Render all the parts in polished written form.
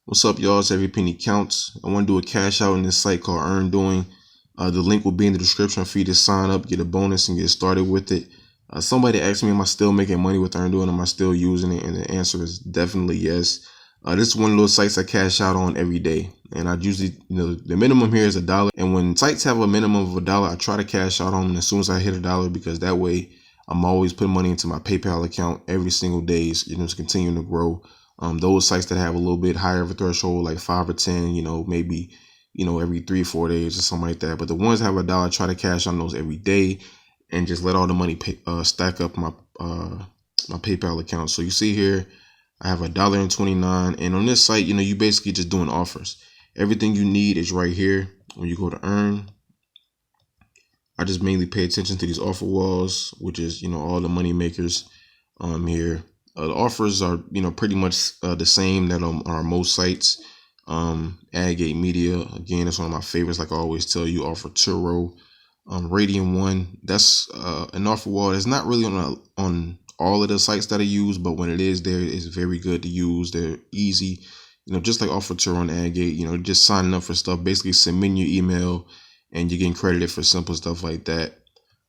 What's up, y'all? It's Every Penny Counts. I want to do a cash out in this site called EarnDoing. The link will be in the description for you to sign up, get a bonus, and get started with it. Somebody asked me, am I still making money with EarnDoing? Am I still using it? And the answer is definitely yes. This is one of those sites I cash out on every day. And I usually, the minimum here is $1. And when sites have a minimum of $1, I try to cash out on them as soon as I hit $1, because that way I'm always putting money into my PayPal account every single day, so, it's continuing to grow. Those sites that have a little bit higher of a threshold, like 5 or 10, maybe, every 3 or 4 days or something like that. But the ones that have $1, I try to cash on those every day and just let all the money stack up my my PayPal account. So you see here, I have $1.29, and on this site, you basically just doing offers. Everything you need is right here. When you go to earn, I just mainly pay attention to these offer walls, which is all the money makers here. The offers are, pretty much the same that are most sites. AdGate Media, again, it's one of my favorites. Like I always tell you, Offer Turo, Radiant One. That's an offer wall that's not really on all of the sites that I use, but when it is there, it's very good to use. They're easy, just like Offer Turo and AdGate. Just signing up for stuff. Basically, submitting your email, and you're getting credited for simple stuff like that.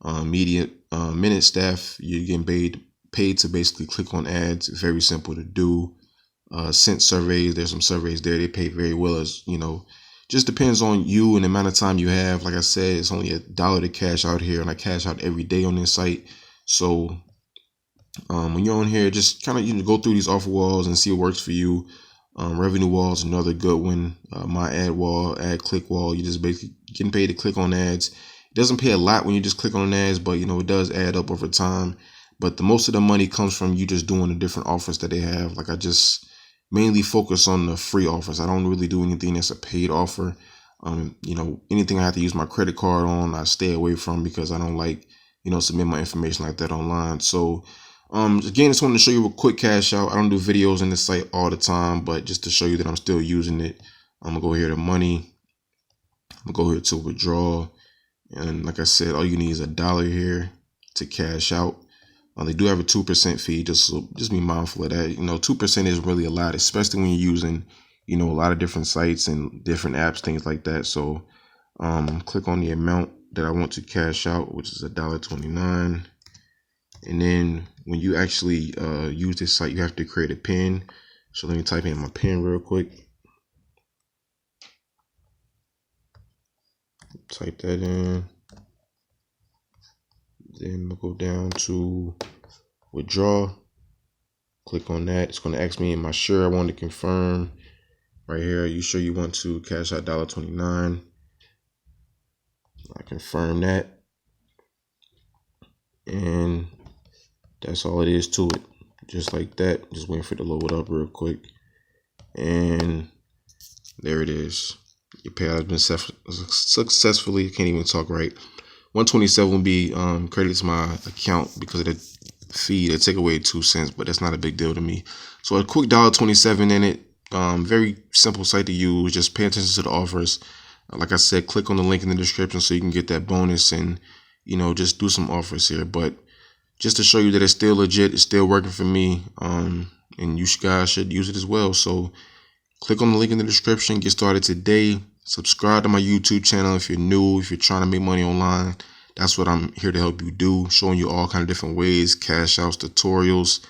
Minute staff, you're getting paid to basically click on ads. Very simple to do. Sent surveys, there's some surveys there, they pay very well. As just depends on you and the amount of time you have. Like I said, it's only $1 to cash out here, and I cash out every day on this site. So when you're on here, just kind of go through these offer walls and see what works for you. Revenue walls, another good one. My ad wall, ad click wall, you just basically getting paid to click on ads. It doesn't pay a lot when you just click on ads, but it does add up over time. But the most of the money comes from you just doing the different offers that they have. Like I just mainly focus on the free offers. I don't really do anything that's a paid offer. Anything I have to use my credit card on, I stay away from, because I don't like, submit my information like that online. So again, just wanted to show you a quick cash out. I don't do videos in this site all the time, but just to show you that I'm still using it. I'm gonna go here to money. I'm gonna go here to withdraw. And like I said, all you need is $1 here to cash out. They do have a 2% fee. Just be mindful of that. 2% is really a lot, especially when you're using, a lot of different sites and different apps, things like that. So click on the amount that I want to cash out, which is $1.29. And then when you actually use this site, you have to create a PIN. So let me type in my PIN real quick. Type that in. Then we'll go down to withdraw. Click on that. It's going to ask me, am I sure I want to confirm? Right here, are you sure you want to cash out $1.29? I confirm that. And that's all it is to it. Just like that. Just waiting for it to load up real quick. And there it is. Your payout has been successfully, can't even talk right. 127 will be credited to my account because of the fee. They take away 2 cents, but that's not a big deal to me. So a quick $1.27 in it. Very simple site to use. Just pay attention to the offers. Like I said, click on the link in the description so you can get that bonus, and just do some offers here. But just to show you that it's still legit, it's still working for me. And you guys should use it as well. So click on the link in the description. Get started today. Subscribe to my YouTube channel if you're new, if you're trying to make money online. That's what I'm here to help you do, showing you all kind of different ways, cash outs, tutorials.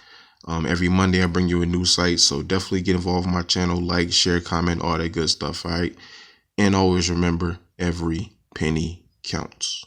Every Monday I bring you a new site, so definitely get involved in my channel, like, share, comment, all that good stuff, all right? And always remember, every penny counts.